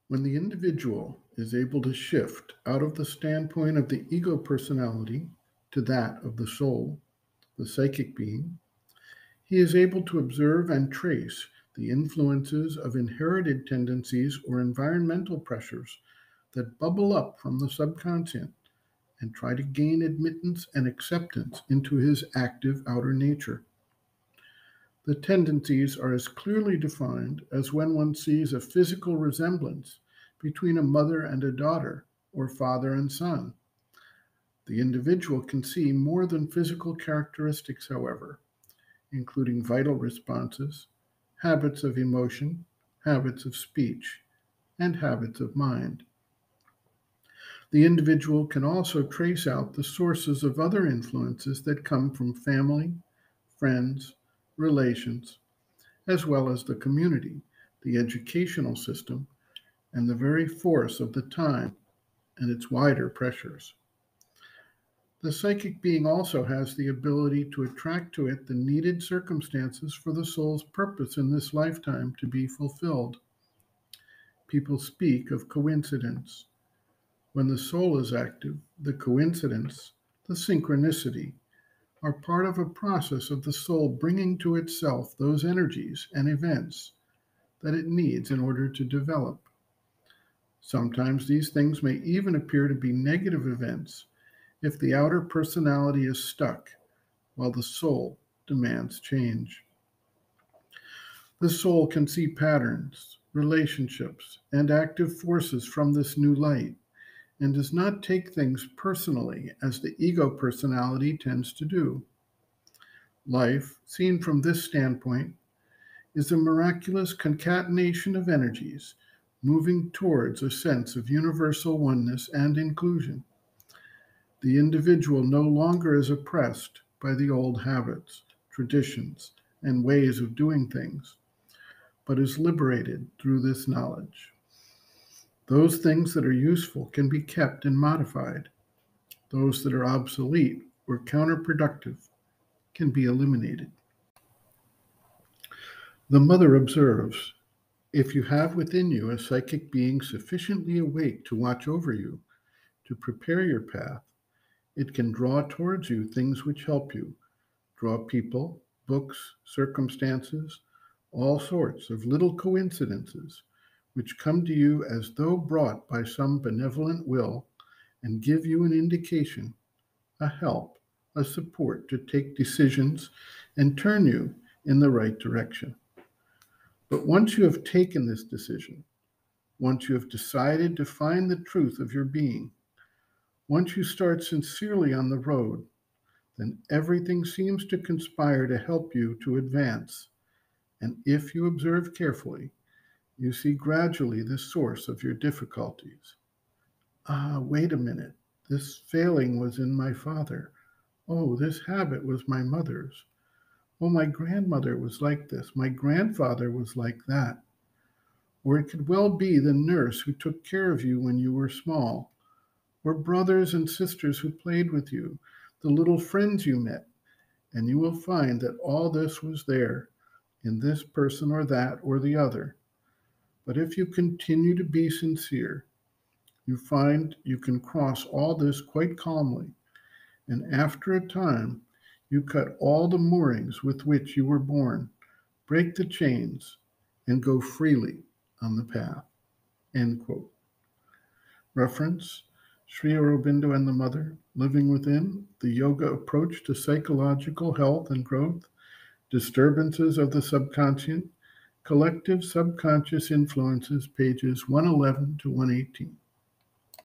When the individual is able to shift out of the standpoint of the ego personality to that of the soul, the psychic being, he is able to observe and trace the influences of inherited tendencies or environmental pressures that bubble up from the subconscious and try to gain admittance and acceptance into his active outer nature. The tendencies are as clearly defined as when one sees a physical resemblance between a mother and a daughter or father and son. The individual can see more than physical characteristics, however, including vital responses, habits of emotion, habits of speech, and habits of mind. The individual can also trace out the sources of other influences that come from family, friends, relations, as well as the community, the educational system, and the very force of the time and its wider pressures. The psychic being also has the ability to attract to it the needed circumstances for the soul's purpose in this lifetime to be fulfilled. People speak of coincidence. When the soul is active, the coincidence, the synchronicity, are part of a process of the soul bringing to itself those energies and events that it needs in order to develop. Sometimes these things may even appear to be negative events if the outer personality is stuck while the soul demands change. The soul can see patterns, relationships, and active forces from this new light and does not take things personally as the ego personality tends to do. Life, seen from this standpoint, is a miraculous concatenation of energies moving towards a sense of universal oneness and inclusion. The individual no longer is oppressed by the old habits, traditions, and ways of doing things, but is liberated through this knowledge. Those things that are useful can be kept and modified. Those that are obsolete or counterproductive can be eliminated. The mother observes, if you have within you a psychic being sufficiently awake to watch over you, to prepare your path, it can draw towards you things which help you, draw people, books, circumstances, all sorts of little coincidences which come to you as though brought by some benevolent will and give you an indication, a help, a support to take decisions and turn you in the right direction. But once you have taken this decision, once you have decided to find the truth of your being, once you start sincerely on the road, then everything seems to conspire to help you to advance. And if you observe carefully, you see gradually the source of your difficulties. Wait a minute. This failing was in my father. Oh, this habit was my mother's. Oh, my grandmother was like this. My grandfather was like that. Or it could well be the nurse who took care of you when you were small, or brothers and sisters who played with you, the little friends you met, and you will find that all this was there in this person or that or the other. But if you continue to be sincere, you find you can cross all this quite calmly, and after a time, you cut all the moorings with which you were born, break the chains, and go freely on the path. End quote. Reference, Sri Aurobindo and the Mother, Living Within, the Yoga Approach to Psychological Health and Growth, Disturbances of the Subconscious, Collective Subconscious Influences, pages 111 to 118.